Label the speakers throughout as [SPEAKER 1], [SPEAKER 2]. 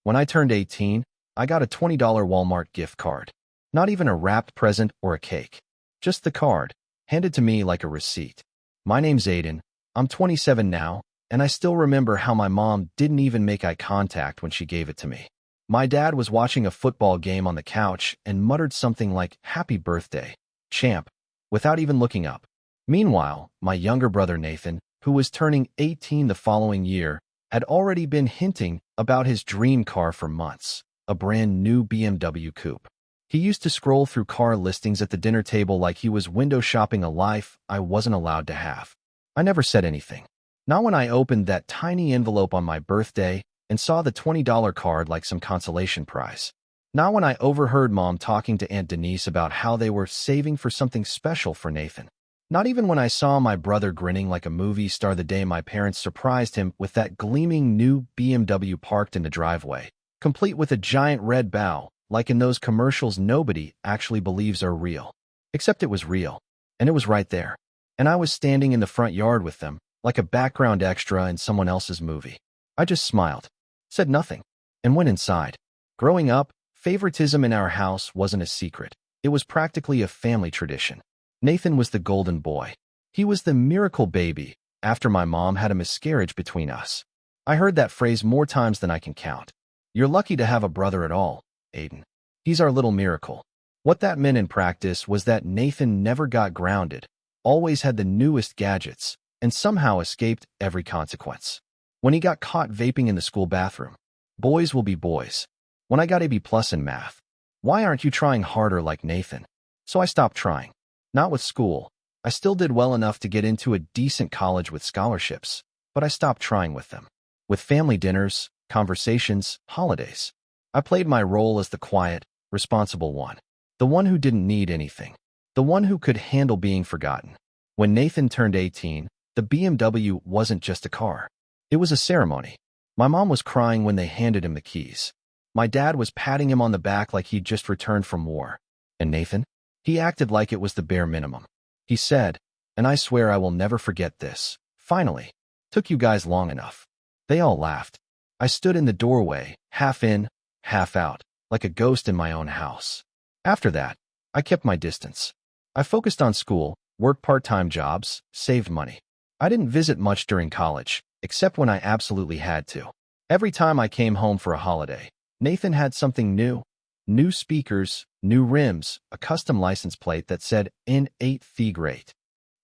[SPEAKER 1] When I turned 18, I got a $20 Walmart gift card. Not even a wrapped present or a cake. Just the card, handed to me like a receipt. My name's Aiden. I'm 27 now, and I still remember how my mom didn't even make eye contact when she gave it to me. My dad was watching a football game on the couch and muttered something like, "Happy birthday, champ," without even looking up. Meanwhile, my younger brother Nathan, who was turning 18 the following year, had already been hinting about his dream car for months, a brand new BMW coupe. He used to scroll through car listings at the dinner table like he was window shopping a life I wasn't allowed to have. I never said anything. Not when I opened that tiny envelope on my birthday and saw the $20 card like some consolation prize. Not when I overheard Mom talking to Aunt Denise about how they were saving for something special for Nathan. Not even when I saw my brother grinning like a movie star the day my parents surprised him with that gleaming new BMW parked in the driveway, complete with a giant red bow, like in those commercials nobody actually believes are real. Except it was real, and it was right there. And I was standing in the front yard with them, like a background extra in someone else's movie. I just smiled, said nothing, and went inside. Growing up, favoritism in our house wasn't a secret. It was practically a family tradition. Nathan was the golden boy. He was the miracle baby after my mom had a miscarriage between us. I heard that phrase more times than I can count. You're lucky to have a brother at all, Aiden. He's our little miracle. What that meant in practice was that Nathan never got grounded, always had the newest gadgets, and somehow escaped every consequence. When he got caught vaping in the school bathroom, boys will be boys. When I got a B+ in math, why aren't you trying harder like Nathan? So I stopped trying. Not with school. I still did well enough to get into a decent college with scholarships, but I stopped trying with them. With family dinners, conversations, holidays. I played my role as the quiet, responsible one. The one who didn't need anything. The one who could handle being forgotten. When Nathan turned 18, the BMW wasn't just a car. It was a ceremony. My mom was crying when they handed him the keys. My dad was patting him on the back like he'd just returned from war. And Nathan? He acted like it was the bare minimum. He said, and I swear I will never forget this, "Finally. Took you guys long enough." They all laughed. I stood in the doorway, half in, half out, like a ghost in my own house. After that, I kept my distance. I focused on school, worked part-time jobs, saved money. I didn't visit much during college, except when I absolutely had to. Every time I came home for a holiday, Nathan had something new. New speakers, new rims, a custom license plate that said N8 the Great.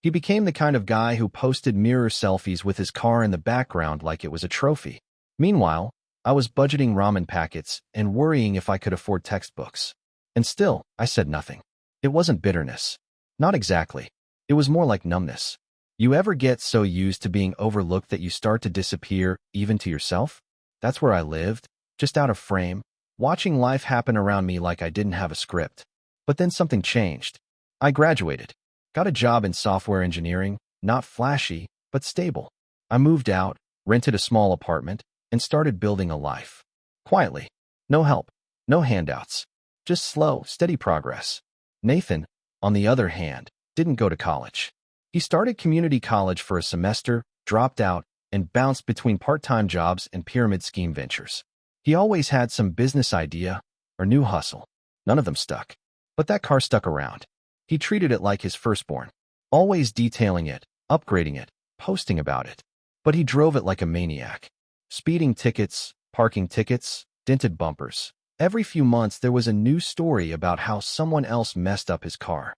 [SPEAKER 1] He became the kind of guy who posted mirror selfies with his car in the background like it was a trophy. Meanwhile, I was budgeting ramen packets and worrying if I could afford textbooks. And still, I said nothing. It wasn't bitterness. Not exactly. It was more like numbness. You ever get so used to being overlooked that you start to disappear, even to yourself? That's where I lived, just out of frame, watching life happen around me like I didn't have a script. But then something changed. I graduated. Got a job in software engineering, not flashy, but stable. I moved out, rented a small apartment, and started building a life. Quietly. No help. No handouts. Just slow, steady progress. Nathan, on the other hand, didn't go to college. He started community college for a semester, dropped out, and bounced between part-time jobs and pyramid scheme ventures. He always had some business idea or new hustle. None of them stuck. But that car stuck around. He treated it like his firstborn, always detailing it, upgrading it, posting about it. But he drove it like a maniac. Speeding tickets, parking tickets, dented bumpers. Every few months there was a new story about how someone else messed up his car.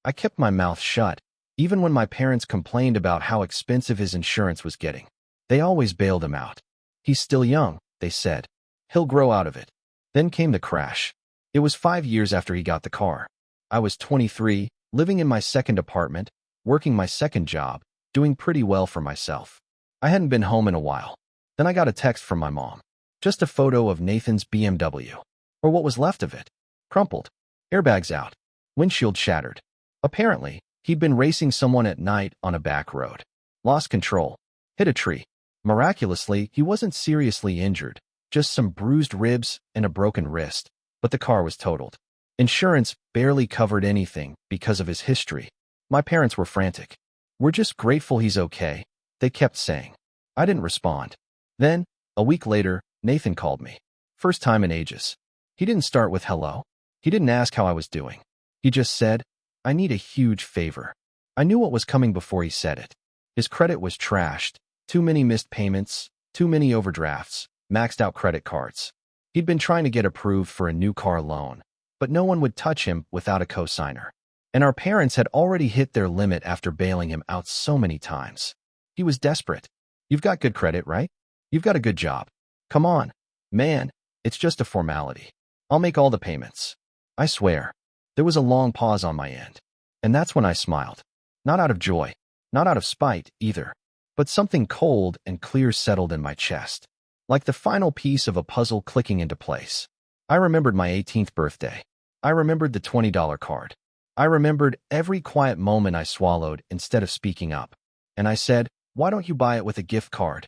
[SPEAKER 1] I kept my mouth shut, even when my parents complained about how expensive his insurance was getting. They always bailed him out. He's still young, they said. He'll grow out of it. Then came the crash. It was 5 years after he got the car. I was 23, living in my second apartment, working my second job, doing pretty well for myself. I hadn't been home in a while. Then I got a text from my mom. Just a photo of Nathan's BMW. Or what was left of it. Crumpled. Airbags out. Windshield shattered. Apparently, he'd been racing someone at night on a back road. Lost control. Hit a tree. Miraculously, he wasn't seriously injured. Just some bruised ribs and a broken wrist, but the car was totaled. Insurance barely covered anything because of his history. My parents were frantic. "We're just grateful he's okay," they kept saying. I didn't respond. Then, a week later, Nathan called me. First time in ages. He didn't start with hello. He didn't ask how I was doing. He just said, I need a huge favor. I knew what was coming before he said it. His credit was trashed. Too many missed payments, too many overdrafts, maxed out credit cards. He'd been trying to get approved for a new car loan, but no one would touch him without a cosigner. And our parents had already hit their limit after bailing him out so many times. He was desperate. You've got good credit, right? You've got a good job. Come on. Man, it's just a formality. I'll make all the payments. I swear. There was a long pause on my end. And that's when I smiled. Not out of joy, not out of spite either, but something cold and clear settled in my chest, like the final piece of a puzzle clicking into place. I remembered my 18th birthday. I remembered the $20 card. I remembered every quiet moment I swallowed instead of speaking up. And I said, why don't you buy it with a gift card?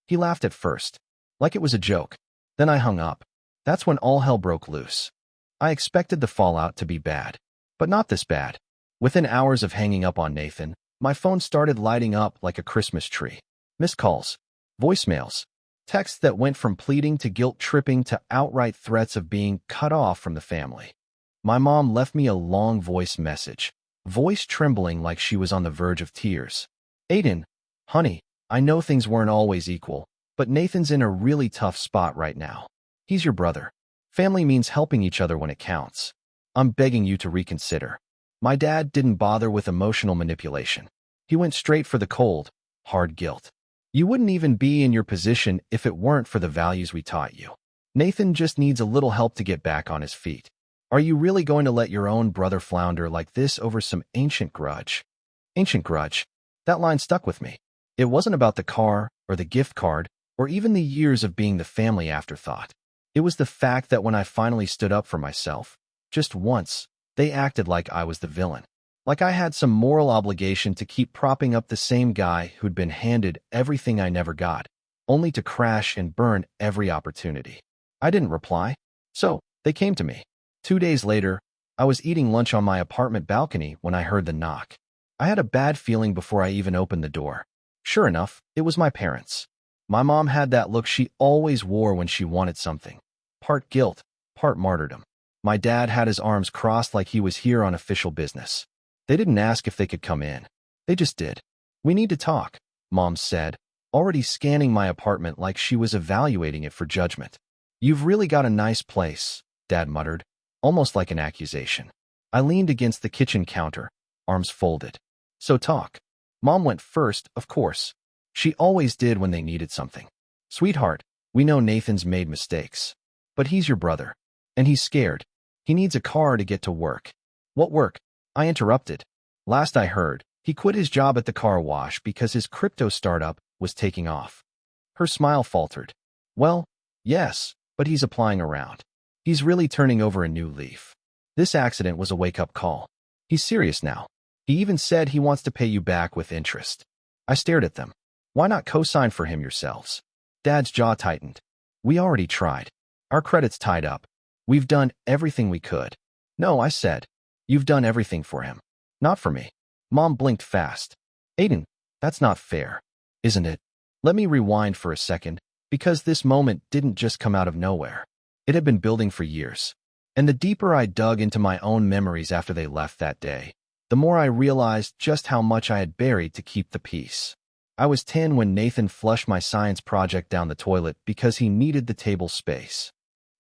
[SPEAKER 1] He laughed at first, like it was a joke. Then I hung up. That's when all hell broke loose. I expected the fallout to be bad, but not this bad. Within hours of hanging up on Nathan, my phone started lighting up like a Christmas tree. Missed calls, voicemails, texts that went from pleading to guilt-tripping to outright threats of being cut off from the family. My mom left me a long voice message, voice trembling like she was on the verge of tears. Aiden, honey, I know things weren't always equal, but Nathan's in a really tough spot right now. He's your brother. Family means helping each other when it counts. I'm begging you to reconsider. My dad didn't bother with emotional manipulation. He went straight for the cold, hard guilt. You wouldn't even be in your position if it weren't for the values we taught you. Nathan just needs a little help to get back on his feet. Are you really going to let your own brother flounder like this over some ancient grudge? Ancient grudge. That line stuck with me. It wasn't about the car or the gift card or even the years of being the family afterthought. It was the fact that when I finally stood up for myself, just once, they acted like I was the villain. Like I had some moral obligation to keep propping up the same guy who'd been handed everything I never got, only to crash and burn every opportunity. I didn't reply, so they came to me. 2 days later, I was eating lunch on my apartment balcony when I heard the knock. I had a bad feeling before I even opened the door. Sure enough, it was my parents. My mom had that look she always wore when she wanted something. Part guilt, part martyrdom. My dad had his arms crossed like he was here on official business. They didn't ask if they could come in. They just did. We need to talk, Mom said, already scanning my apartment like she was evaluating it for judgment. You've really got a nice place, Dad muttered, almost like an accusation. I leaned against the kitchen counter, arms folded. So talk. Mom went first, of course. She always did when they needed something. Sweetheart, we know Nathan's made mistakes. But he's your brother. And he's scared. He needs a car to get to work. What work? I interrupted. Last I heard, he quit his job at the car wash because his crypto startup was taking off. Her smile faltered. Well, yes, but he's applying around. He's really turning over a new leaf. This accident was a wake-up call. He's serious now. He even said he wants to pay you back with interest. I stared at them. Why not co-sign for him yourselves? Dad's jaw tightened. We already tried. Our credit's tied up. We've done everything we could. No, I said. You've done everything for him. Not for me. Mom blinked fast. Aiden, that's not fair, isn't it? Let me rewind for a second, because this moment didn't just come out of nowhere. It had been building for years. And the deeper I dug into my own memories after they left that day, the more I realized just how much I had buried to keep the peace. I was 10 when Nathan flushed my science project down the toilet because he needed the table space.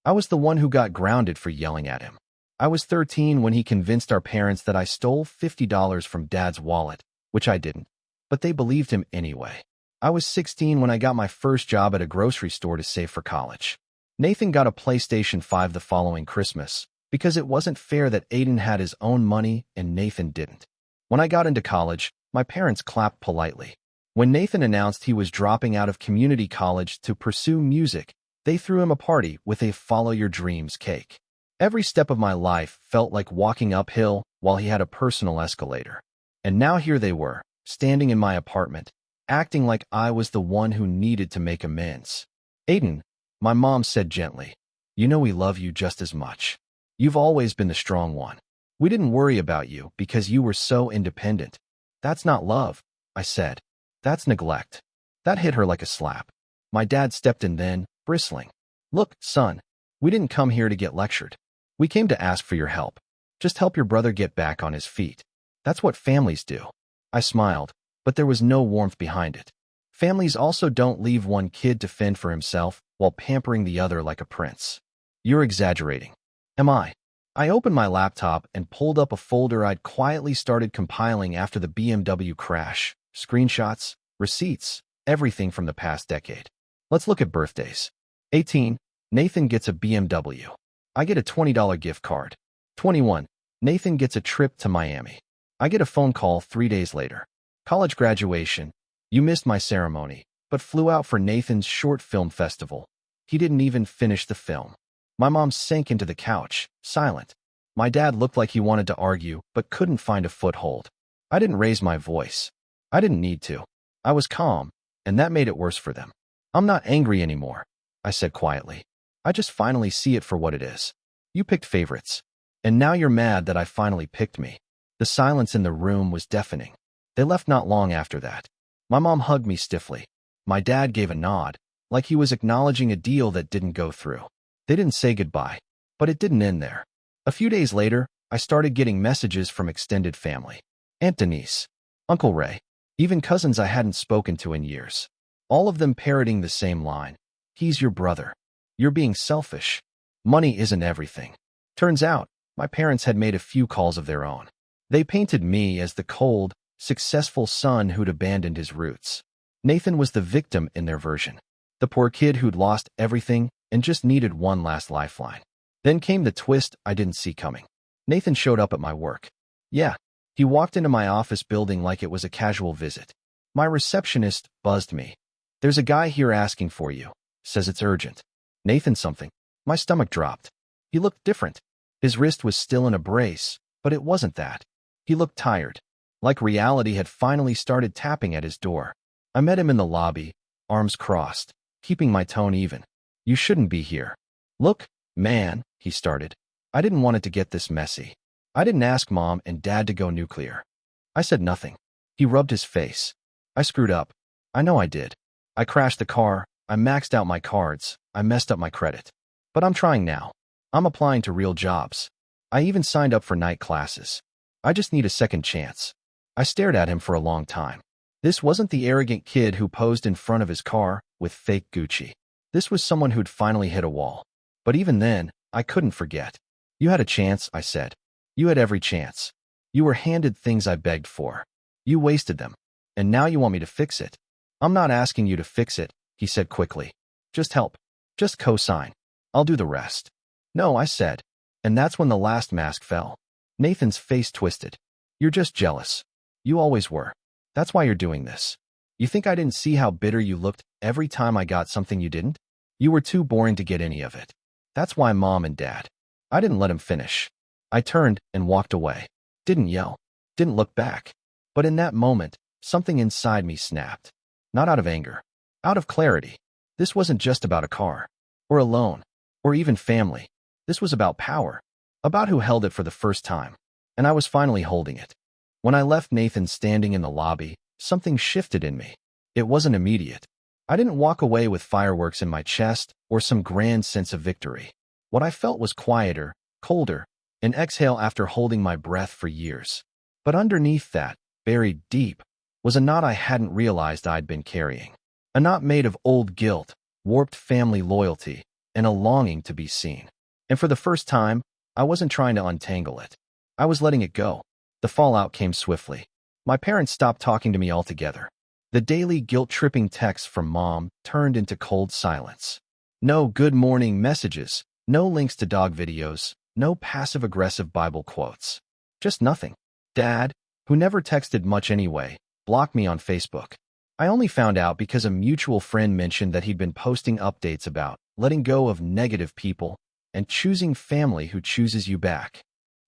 [SPEAKER 1] I was the one who got grounded for yelling at him. I was 13 when he convinced our parents that I stole $50 from Dad's wallet, which I didn't, but they believed him anyway. I was 16 when I got my first job at a grocery store to save for college. Nathan got a PlayStation 5 the following Christmas because it wasn't fair that Aiden had his own money and Nathan didn't. When I got into college, my parents clapped politely. When Nathan announced he was dropping out of community college to pursue music, they threw him a party with a follow your dreams cake. Every step of my life felt like walking uphill while he had a personal escalator. And now here they were, standing in my apartment, acting like I was the one who needed to make amends. Aiden, my mom said gently, you know we love you just as much. You've always been the strong one. We didn't worry about you because you were so independent. That's not love, I said. That's neglect. That hit her like a slap. My dad stepped in then, bristling. Look, son, We didn't come here to get lectured. We came to ask for your help. Just help your brother get back on his feet. That's what families do. I smiled, but there was no warmth behind it. Families also don't leave one kid to fend for himself while pampering the other like a prince. You're exaggerating. Am I? I opened my laptop and pulled up a folder I'd quietly started compiling after the BMW crash. Screenshots, receipts, everything from the past decade. Let's look at birthdays. 18. Nathan gets a BMW. I get a $20 gift card. 21. Nathan gets a trip to Miami. I get a phone call 3 days later. College graduation. You missed my ceremony, but flew out for Nathan's short film festival. He didn't even finish the film. My mom sank into the couch, silent. My dad looked like he wanted to argue, but couldn't find a foothold. I didn't raise my voice. I didn't need to. I was calm, and that made it worse for them. I'm not angry anymore, I said quietly. I just finally see it for what it is. You picked favorites, and now you're mad that I finally picked me. The silence in the room was deafening. They left not long after that. My mom hugged me stiffly. My dad gave a nod, like he was acknowledging a deal that didn't go through. They didn't say goodbye, but it didn't end there. A few days later, I started getting messages from extended family. Aunt Denise, Uncle Ray, even cousins I hadn't spoken to in years. All of them parroting the same line. He's your brother. You're being selfish. Money isn't everything. Turns out, my parents had made a few calls of their own. They painted me as the cold, successful son who'd abandoned his roots. Nathan was the victim in their version. The poor kid who'd lost everything and just needed one last lifeline. Then came the twist I didn't see coming. Nathan showed up at my work. Yeah, he walked into my office building like it was a casual visit. My receptionist buzzed me. There's a guy here asking for you. Says it's urgent. Nathan something. My stomach dropped. He looked different. His wrist was still in a brace, but it wasn't that. He looked tired, like reality had finally started tapping at his door. I met him in the lobby, arms crossed, keeping my tone even. You shouldn't be here. Look, man, he started. I didn't want it to get this messy. I didn't ask Mom and Dad to go nuclear. I said nothing. He rubbed his face. I screwed up. I know I did. I crashed the car. I maxed out my cards. I messed up my credit. But I'm trying now. I'm applying to real jobs. I even signed up for night classes. I just need a second chance. I stared at him for a long time. This wasn't the arrogant kid who posed in front of his car with fake Gucci. This was someone who'd finally hit a wall. But even then, I couldn't forget. You had a chance, I said. You had every chance. You were handed things I begged for. You wasted them. And now you want me to fix it. I'm not asking you to fix it, he said quickly. Just help. Just co-sign. I'll do the rest. No, I said. And that's when the last mask fell. Nathan's face twisted. You're just jealous. You always were. That's why you're doing this. You think I didn't see how bitter you looked every time I got something you didn't? You were too boring to get any of it. That's why Mom and Dad. I didn't let him finish. I turned and walked away. Didn't yell. Didn't look back. But in that moment, something inside me snapped. Not out of anger. Out of clarity. This wasn't just about a car. Or a loan. Or even family. This was about power. About who held it for the first time. And I was finally holding it. When I left Nathan standing in the lobby, something shifted in me. It wasn't immediate. I didn't walk away with fireworks in my chest or some grand sense of victory. What I felt was quieter, colder, an exhale after holding my breath for years. But underneath that, buried deep, was a knot I hadn't realized I'd been carrying. A knot made of old guilt, warped family loyalty, and a longing to be seen. And for the first time, I wasn't trying to untangle it. I was letting it go. The fallout came swiftly. My parents stopped talking to me altogether. The daily guilt-tripping texts from Mom turned into cold silence. No good morning messages, no links to dog videos, no passive-aggressive Bible quotes. Just nothing. Dad, who never texted much anyway, blocked me on Facebook. I only found out because a mutual friend mentioned that he'd been posting updates about letting go of negative people and choosing family who chooses you back.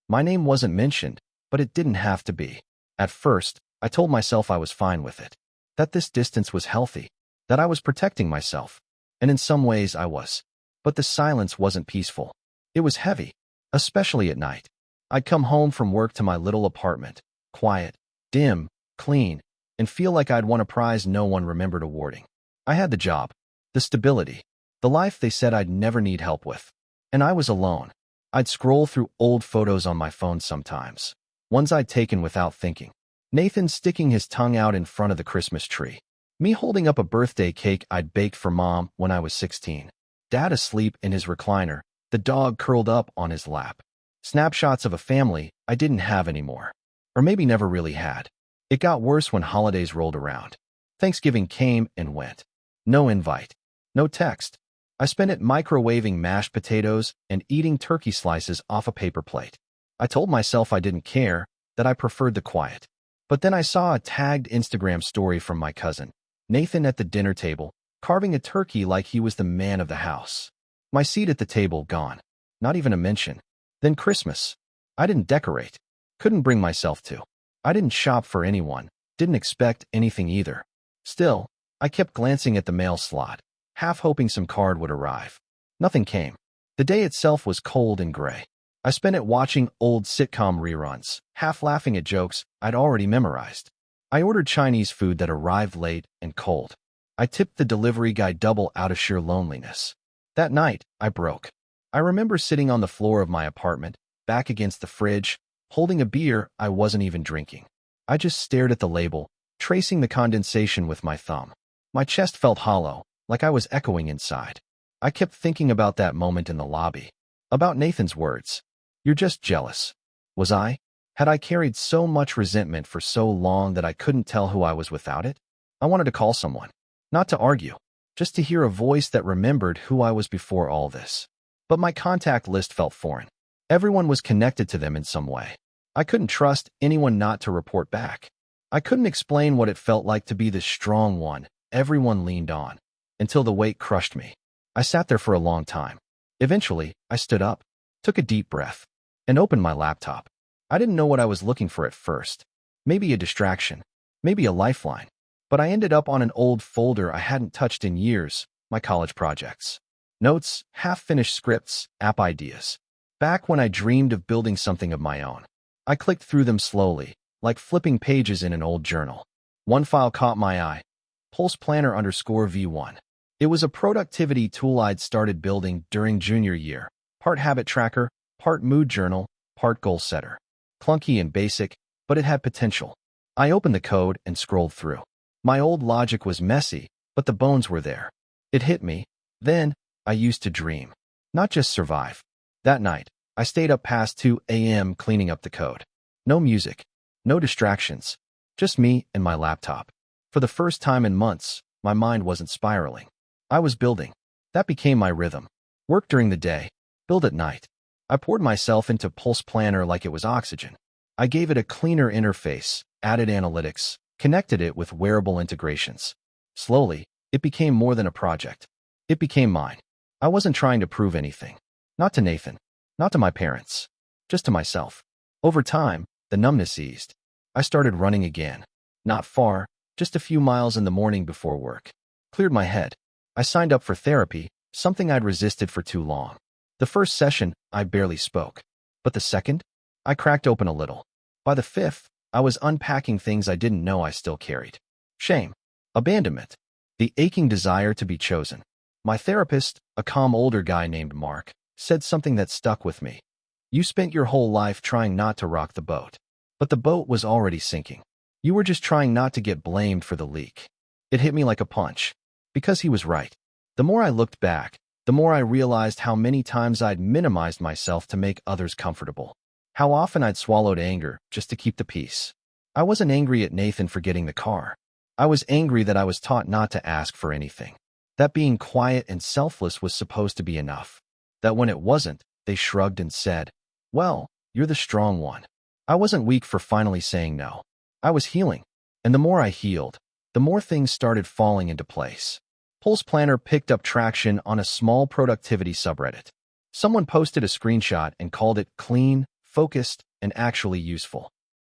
[SPEAKER 1] My name wasn't mentioned, but it didn't have to be. At first, I told myself I was fine with it, that this distance was healthy, that I was protecting myself, and in some ways I was. But the silence wasn't peaceful. It was heavy, especially at night. I'd come home from work to my little apartment, quiet, dim, clean, and feel like I'd won a prize no one remembered awarding. I had the job, the stability, the life they said I'd never need help with. And I was alone. I'd scroll through old photos on my phone sometimes, ones I'd taken without thinking. Nathan sticking his tongue out in front of the Christmas tree. Me holding up a birthday cake I'd baked for Mom when I was 16. Dad asleep in his recliner, the dog curled up on his lap. Snapshots of a family I didn't have anymore. Or maybe never really had. It got worse when holidays rolled around. Thanksgiving came and went. No invite. No text. I spent it microwaving mashed potatoes and eating turkey slices off a paper plate. I told myself I didn't care, that I preferred the quiet. But then I saw a tagged Instagram story from my cousin, Nathan, at the dinner table, carving a turkey like he was the man of the house. My seat at the table gone. Not even a mention. Then Christmas. I didn't decorate. Couldn't bring myself to. I didn't shop for anyone. Didn't expect anything either. Still, I kept glancing at the mail slot, half hoping some card would arrive. Nothing came. The day itself was cold and gray. I spent it watching old sitcom reruns, half laughing at jokes I'd already memorized. I ordered Chinese food that arrived late and cold. I tipped the delivery guy double out of sheer loneliness. That night, I broke. I remember sitting on the floor of my apartment, back against the fridge, holding a beer I wasn't even drinking. I just stared at the label, tracing the condensation with my thumb. My chest felt hollow, like I was echoing inside. I kept thinking about that moment in the lobby. About Nathan's words. You're just jealous. Was I? Had I carried so much resentment for so long that I couldn't tell who I was without it? I wanted to call someone. Not to argue. Just to hear a voice that remembered who I was before all this. But my contact list felt foreign. Everyone was connected to them in some way. I couldn't trust anyone not to report back. I couldn't explain what it felt like to be the strong one everyone leaned on, until the weight crushed me. I sat there for a long time. Eventually, I stood up, took a deep breath, and opened my laptop. I didn't know what I was looking for at first. Maybe a distraction, maybe a lifeline. But I ended up on an old folder I hadn't touched in years, my college projects. Notes, half-finished scripts, app ideas. Back when I dreamed of building something of my own. I clicked through them slowly, like flipping pages in an old journal. One file caught my eye. Pulse Planner _V1. It was a productivity tool I'd started building during junior year. Part habit tracker, part mood journal, part goal setter. Clunky and basic, but it had potential. I opened the code and scrolled through. My old logic was messy, but the bones were there. It hit me. Then, I used to dream. Not just survive. That night, I stayed up past 2 a.m. cleaning up the code. No music. No distractions. Just me and my laptop. For the first time in months, my mind wasn't spiraling. I was building. That became my rhythm. Work during the day. Build at night. I poured myself into Pulse Planner like it was oxygen. I gave it a cleaner interface, added analytics, connected it with wearable integrations. Slowly, it became more than a project. It became mine. I wasn't trying to prove anything. Not to Nathan. Not to my parents. Just to myself. Over time, the numbness eased. I started running again. Not far, just a few miles in the morning before work. Cleared my head. I signed up for therapy, something I'd resisted for too long. The first session, I barely spoke. But the second, I cracked open a little. By the fifth, I was unpacking things I didn't know I still carried. Shame. Abandonment. The aching desire to be chosen. My therapist, a calm older guy named Mark, said something that stuck with me. You spent your whole life trying not to rock the boat. But the boat was already sinking. You were just trying not to get blamed for the leak. It hit me like a punch. Because he was right. The more I looked back, the more I realized how many times I'd minimized myself to make others comfortable. How often I'd swallowed anger just to keep the peace. I wasn't angry at Nathan for getting the car. I was angry that I was taught not to ask for anything. That being quiet and selfless was supposed to be enough. That when it wasn't, they shrugged and said, well, you're the strong one. I wasn't weak for finally saying no. I was healing. And the more I healed, the more things started falling into place. Pulse Planner picked up traction on a small productivity subreddit. Someone posted a screenshot and called it clean, focused, and actually useful.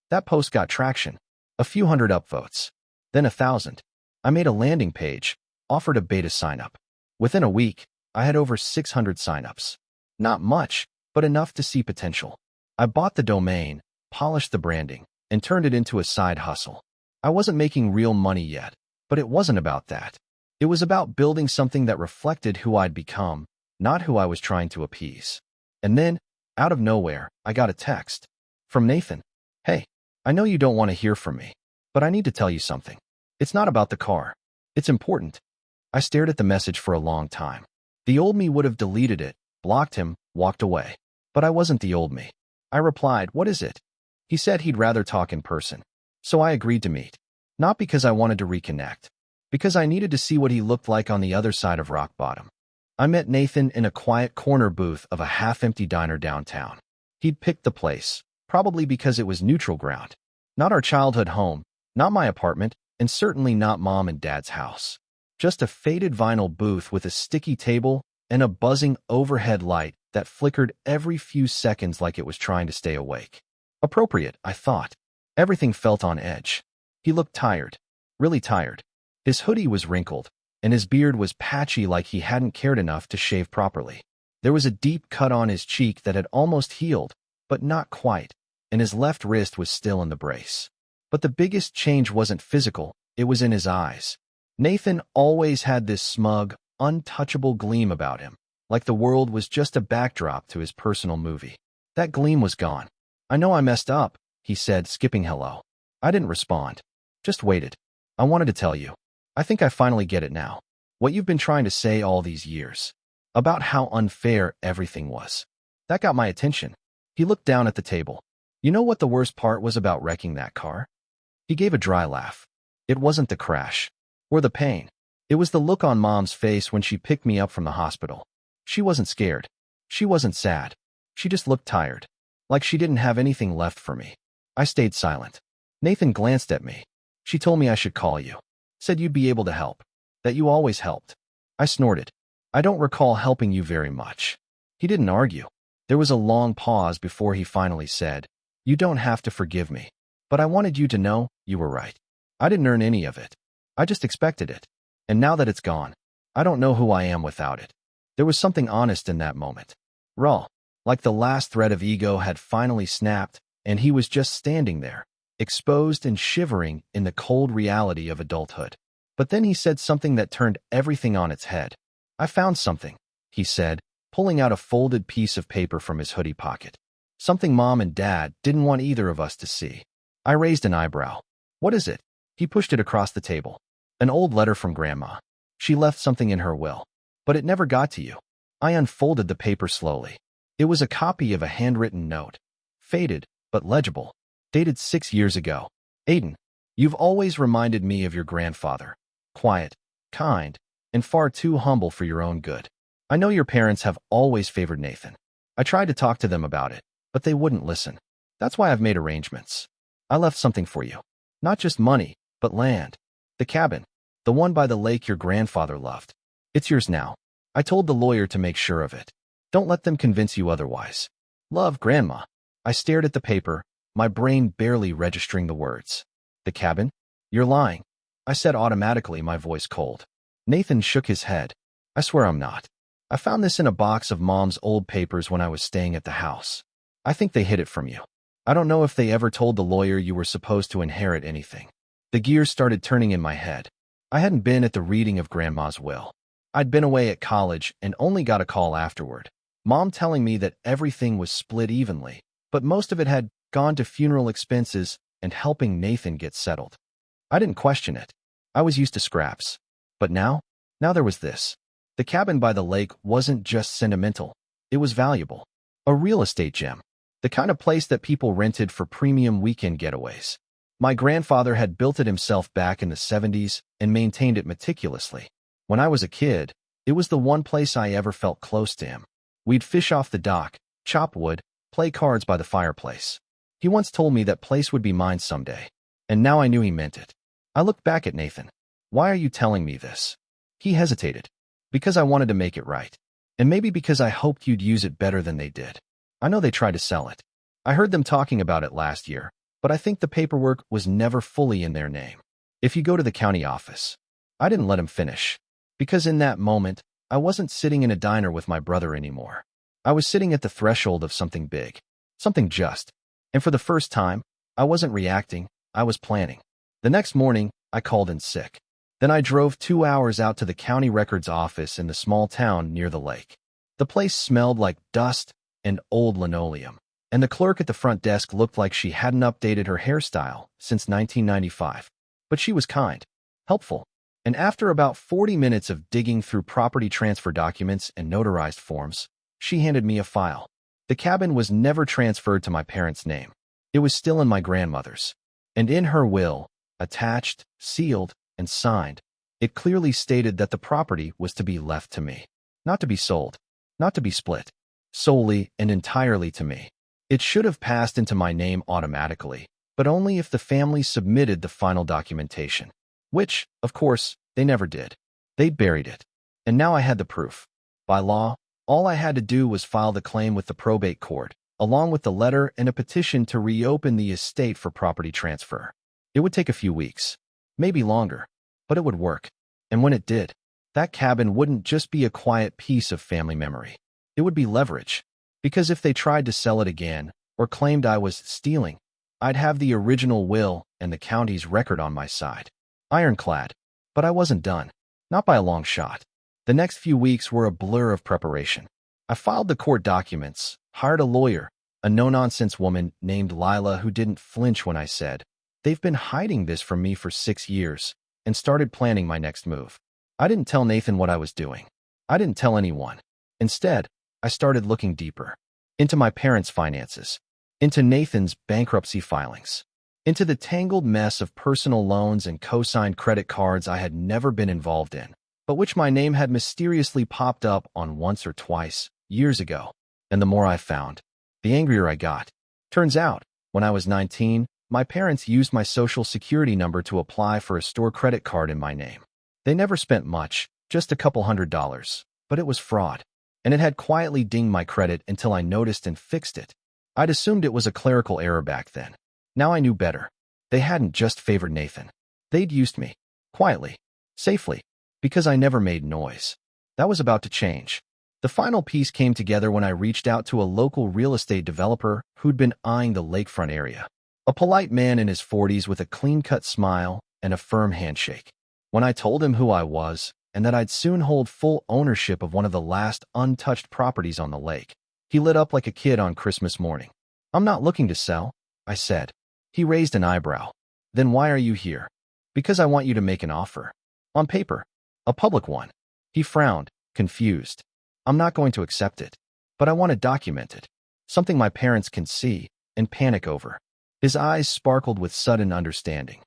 [SPEAKER 1] That post got traction. A few hundred upvotes. Then 1,000. I made a landing page, offered a beta sign-up. Within a week, I had over 600 sign-ups. Not much, but enough to see potential. I bought the domain, polished the branding, and turned it into a side hustle. I wasn't making real money yet, but it wasn't about that. It was about building something that reflected who I'd become, not who I was trying to appease. And then, out of nowhere, I got a text from Nathan. Hey, I know you don't want to hear from me, but I need to tell you something. It's not about the car. It's important. I stared at the message for a long time. The old me would have deleted it, blocked him, walked away. But I wasn't the old me. I replied, what is it? He said he'd rather talk in person. So I agreed to meet. Not because I wanted to reconnect. Because I needed to see what he looked like on the other side of rock bottom. I met Nathan in a quiet corner booth of a half-empty diner downtown. He'd picked the place, probably because it was neutral ground. Not our childhood home, not my apartment, and certainly not Mom and Dad's house. Just a faded vinyl booth with a sticky table and a buzzing overhead light that flickered every few seconds like it was trying to stay awake. Appropriate, I thought. Everything felt on edge. He looked tired, really tired. His hoodie was wrinkled, and his beard was patchy like he hadn't cared enough to shave properly. There was a deep cut on his cheek that had almost healed, but not quite, and his left wrist was still in the brace. But the biggest change wasn't physical, it was in his eyes. Nathan always had this smug, untouchable gleam about him, like the world was just a backdrop to his personal movie. That gleam was gone. I know I messed up, he said, skipping hello. I didn't respond. Just waited. I wanted to tell you. I think I finally get it now. What you've been trying to say all these years. About how unfair everything was. That got my attention. He looked down at the table. You know what the worst part was about wrecking that car? He gave a dry laugh. It wasn't the crash. Or the pain. It was the look on Mom's face when she picked me up from the hospital. She wasn't scared. She wasn't sad. She just looked tired. Like she didn't have anything left for me. I stayed silent. Nathan glanced at me. She told me I should call you. Said you'd be able to help. That you always helped. I snorted. I don't recall helping you very much. He didn't argue. There was a long pause before he finally said, you don't have to forgive me. But I wanted you to know you were right. I didn't earn any of it. I just expected it. And now that it's gone, I don't know who I am without it. There was something honest in that moment. Raw. Like the last thread of ego had finally snapped, and he was just standing there, exposed and shivering in the cold reality of adulthood. But then he said something that turned everything on its head. I found something, he said, pulling out a folded piece of paper from his hoodie pocket. Something Mom and Dad didn't want either of us to see. I raised an eyebrow. What is it? He pushed it across the table. An old letter from Grandma. She left something in her will. But it never got to you. I unfolded the paper slowly. It was a copy of a handwritten note. Faded, but legible. Dated 6 years ago. Aiden, you've always reminded me of your grandfather. Quiet, kind, and far too humble for your own good. I know your parents have always favored Nathan. I tried to talk to them about it, but they wouldn't listen. That's why I've made arrangements. I left something for you. Not just money, but land. The cabin. The one by the lake your grandfather loved. It's yours now. I told the lawyer to make sure of it. Don't let them convince you otherwise. Love, Grandma. I stared at the paper, my brain barely registering the words. The cabin? You're lying. I said automatically, my voice cold. Nathan shook his head. I swear I'm not. I found this in a box of Mom's old papers when I was staying at the house. I think they hid it from you. I don't know if they ever told the lawyer you were supposed to inherit anything. The gears started turning in my head. I hadn't been at the reading of Grandma's will. I'd been away at college and only got a call afterward. Mom telling me that everything was split evenly, but most of it had gone to funeral expenses and helping Nathan get settled. I didn't question it. I was used to scraps. But now there was this. The cabin by the lake wasn't just sentimental. It was valuable. A real estate gem. The kind of place that people rented for premium weekend getaways. My grandfather had built it himself back in the 70s and maintained it meticulously. When I was a kid, it was the one place I ever felt close to him. We'd fish off the dock, chop wood, play cards by the fireplace. He once told me that place would be mine someday, and now I knew he meant it. I looked back at Nathan. Why are you telling me this? He hesitated. Because I wanted to make it right. And maybe because I hoped you'd use it better than they did. I know they tried to sell it. I heard them talking about it last year, but I think the paperwork was never fully in their name. If you go to the county office. I didn't let him finish. Because in that moment, I wasn't sitting in a diner with my brother anymore. I was sitting at the threshold of something big. Something just. And for the first time, I wasn't reacting, I was planning. The next morning, I called in sick. Then I drove 2 hours out to the county records office in the small town near the lake. The place smelled like dust and old linoleum, and the clerk at the front desk looked like she hadn't updated her hairstyle since 1995. But she was kind, helpful, and after about 40 minutes of digging through property transfer documents and notarized forms, she handed me a file. The cabin was never transferred to my parents' name. It was still in my grandmother's. And in her will, attached, sealed, and signed, it clearly stated that the property was to be left to me. Not to be sold, not to be split, solely and entirely to me. It should have passed into my name automatically, but only if the family submitted the final documentation. Which, of course, they never did. They'd buried it. And now I had the proof. By law, all I had to do was file the claim with the probate court, along with the letter and a petition to reopen the estate for property transfer. It would take a few weeks, maybe longer, but it would work. And when it did, that cabin wouldn't just be a quiet piece of family memory. It would be leverage. Because if they tried to sell it again, or claimed I was stealing, I'd have the original will and the county's record on my side. Ironclad. But I wasn't done. Not by a long shot. The next few weeks were a blur of preparation. I filed the court documents, hired a lawyer, a no-nonsense woman named Lila who didn't flinch when I said, "They've been hiding this from me for 6 years," and started planning my next move. I didn't tell Nathan what I was doing. I didn't tell anyone. Instead, I started looking deeper. Into my parents' finances. Into Nathan's bankruptcy filings. Into the tangled mess of personal loans and co-signed credit cards I had never been involved in, but which my name had mysteriously popped up on once or twice, years ago. And the more I found, the angrier I got. Turns out, when I was 19, my parents used my social security number to apply for a store credit card in my name. They never spent much, just a couple $100s, but it was fraud. And it had quietly dinged my credit until I noticed and fixed it. I'd assumed it was a clerical error back then. Now I knew better. They hadn't just favored Nathan. They'd used me. Quietly. Safely. Because I never made noise. That was about to change. The final piece came together when I reached out to a local real estate developer who'd been eyeing the lakefront area. A polite man in his 40s with a clean-cut smile and a firm handshake. When I told him who I was and that I'd soon hold full ownership of one of the last untouched properties on the lake, he lit up like a kid on Christmas morning. "I'm not looking to sell," I said. He raised an eyebrow. "Then why are you here?" "Because I want you to make an offer. On paper. A public one." He frowned, confused. "I'm not going to accept it. But I want to document it. Something my parents can see and panic over." His eyes sparkled with sudden understanding.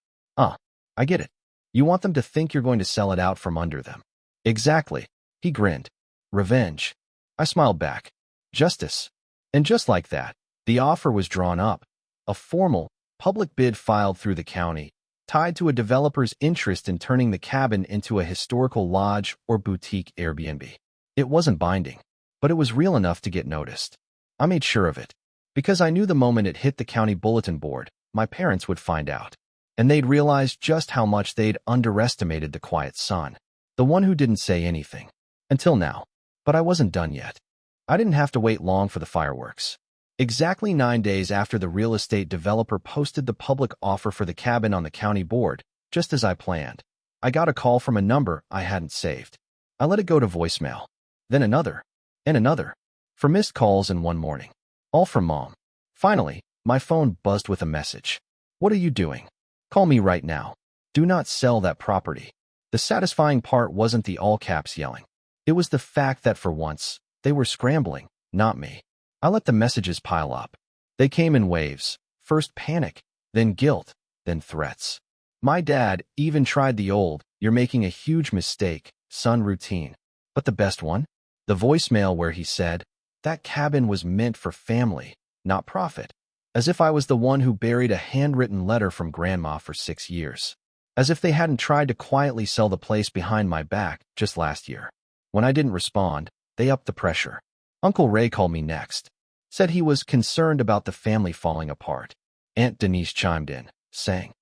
[SPEAKER 1] I get it. You want them to think you're going to sell it out from under them." "Exactly." He grinned. "Revenge." I smiled back. "Justice." And just like that, the offer was drawn up. A formal, public bid filed through the county, tied to a developer's interest in turning the cabin into a historical lodge or boutique Airbnb. It wasn't binding, but it was real enough to get noticed. I made sure of it, because I knew the moment it hit the county bulletin board, my parents would find out. And they'd realize just how much they'd underestimated the quiet son, the one who didn't say anything. Until now. But I wasn't done yet. I didn't have to wait long for the fireworks. Exactly 9 days after the real estate developer posted the public offer for the cabin on the county board, just as I planned, I got a call from a number I hadn't saved. I let it go to voicemail. Then another. And another. For missed calls in one morning. All from Mom. Finally, my phone buzzed with a message. "What are you doing? Call me right now. Do not sell that property." The satisfying part wasn't the all-caps yelling. It was the fact that for once, they were scrambling, not me. I let the messages pile up. They came in waves. First panic, then guilt, then threats. My dad even tried the old, "You're making a huge mistake, son" routine. But the best one? The voicemail where he said, that cabin was meant for family, not profit. As if I was the one who buried a handwritten letter from Grandma for 6 years. As if they hadn't tried to quietly sell the place behind my back just last year. When I didn't respond, they upped the pressure. Uncle Ray called me next. Said he was concerned about the family falling apart. Aunt Denise chimed in, saying,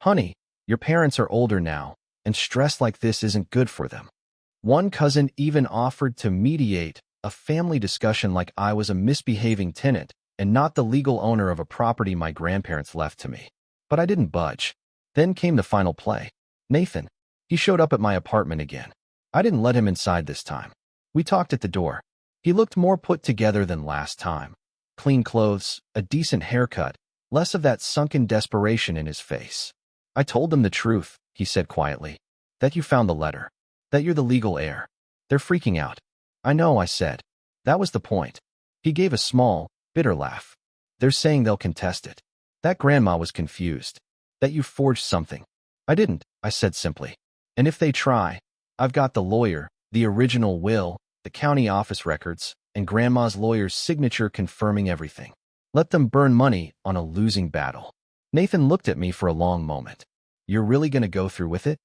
[SPEAKER 1] "Honey, your parents are older now, and stress like this isn't good for them." One cousin even offered to mediate a family discussion like I was a misbehaving tenant and not the legal owner of a property my grandparents left to me. But I didn't budge. Then came the final play. Nathan. He showed up at my apartment again. I didn't let him inside this time. We talked at the door. He looked more put together than last time. Clean clothes, a decent haircut, less of that sunken desperation in his face. I told them the truth, he said quietly. That you found the letter. That you're the legal heir. They're freaking out. I know, I said. That was the point. He gave a small, bitter laugh. They're saying they'll contest it. That grandma was confused. That you forged something. I didn't, I said simply. And if they try, I've got the lawyer, the original will, the county office records, and grandma's lawyer's signature confirming everything. Let them burn money on a losing battle. Nathan looked at me for a long moment. You're really going to go through with it?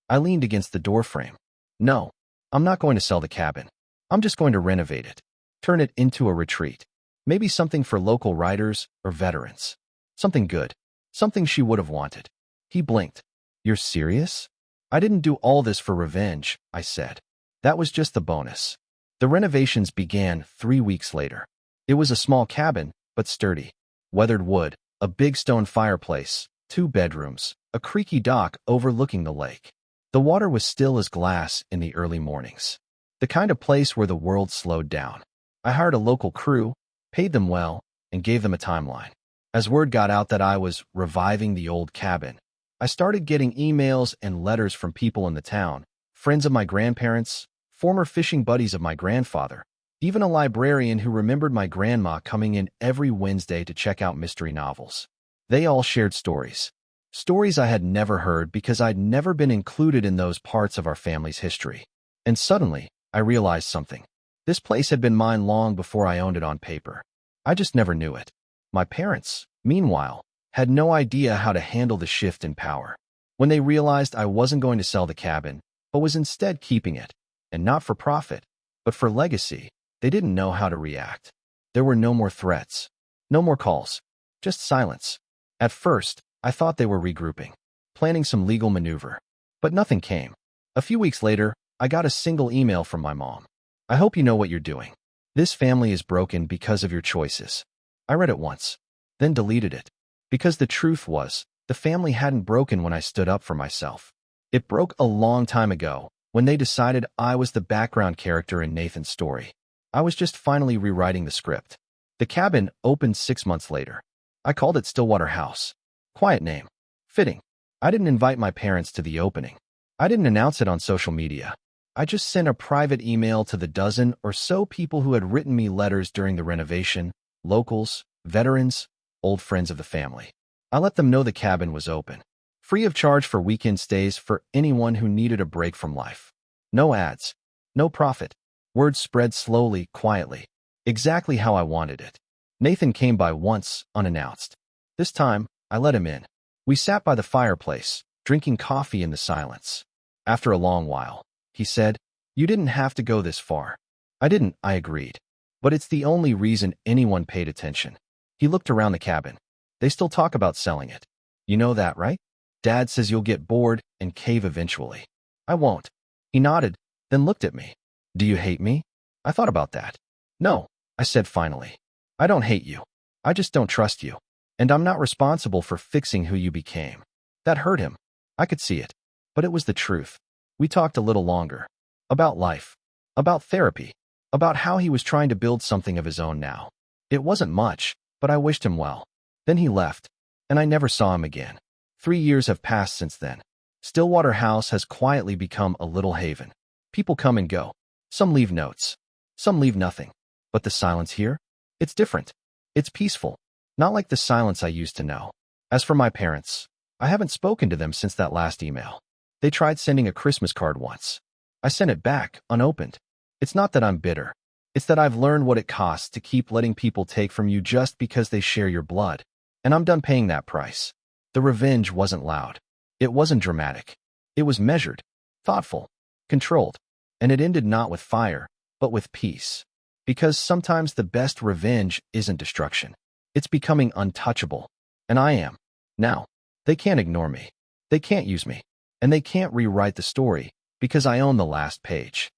[SPEAKER 1] I leaned against the doorframe. No, I'm not going to sell the cabin. I'm just going to renovate it. Turn it into a retreat. Maybe something for local writers or veterans. Something good. Something she would have wanted. He blinked. You're serious? I didn't do all this for revenge, I said. That was just the bonus. The renovations began 3 weeks later. It was a small cabin, but sturdy. Weathered wood, a big stone fireplace, 2 bedrooms, a creaky dock overlooking the lake. The water was still as glass in the early mornings. The kind of place where the world slowed down. I hired a local crew, paid them well, and gave them a timeline. As word got out that I was reviving the old cabin, I started getting emails and letters from people in the town, friends of my grandparents, former fishing buddies of my grandfather, even a librarian who remembered my grandma coming in every Wednesday to check out mystery novels. They all shared stories. Stories I had never heard because I'd never been included in those parts of our family's history. And suddenly, I realized something. This place had been mine long before I owned it on paper. I just never knew it. My parents, meanwhile, had no idea how to handle the shift in power. When they realized I wasn't going to sell the cabin, but was instead keeping it, and not for profit, but for legacy, they didn't know how to react. There were no more threats, no more calls, just silence. At first, I thought they were regrouping, planning some legal maneuver, but nothing came. A few weeks later, I got a single email from my mom. I hope you know what you're doing. This family is broken because of your choices. I read it once, then deleted it, because the truth was, the family hadn't broken when I stood up for myself. It broke a long time ago, when they decided I was the background character in Nathan's story. I was just finally rewriting the script. The cabin opened 6 months later. I called it Stillwater House. Quiet name. Fitting. I didn't invite my parents to the opening. I didn't announce it on social media. I just sent a private email to the dozen or so people who had written me letters during the renovation, locals, veterans, old friends of the family. I let them know the cabin was open, free of charge for weekend stays for anyone who needed a break from life. No ads, no profit. Word spread slowly, quietly, exactly how I wanted it. Nathan came by once, unannounced. This time, I let him in. We sat by the fireplace, drinking coffee in the silence. After a long while, he said, "You didn't have to go this far." I didn't, I agreed. But it's the only reason anyone paid attention. He looked around the cabin. They still talk about selling it. You know that, right? Dad says you'll get bored and cave eventually. I won't. He nodded, then looked at me. Do you hate me? I thought about that. No, I said finally. I don't hate you. I just don't trust you. And I'm not responsible for fixing who you became. That hurt him. I could see it. But it was the truth. We talked a little longer. About life. About therapy. About how he was trying to build something of his own now. It wasn't much, but I wished him well. Then he left, and I never saw him again. 3 years have passed since then. Stillwater House has quietly become a little haven. People come and go. Some leave notes. Some leave nothing. But the silence here? It's different. It's peaceful. Not like the silence I used to know. As for my parents, I haven't spoken to them since that last email. They tried sending a Christmas card once. I sent it back, unopened. It's not that I'm bitter. It's that I've learned what it costs to keep letting people take from you just because they share your blood. And I'm done paying that price. The revenge wasn't loud. It wasn't dramatic. It was measured, thoughtful, controlled. And it ended not with fire, but with peace. Because sometimes the best revenge isn't destruction. It's becoming untouchable. And I am. Now, they can't ignore me. They can't use me. And they can't rewrite the story, because I own the last page.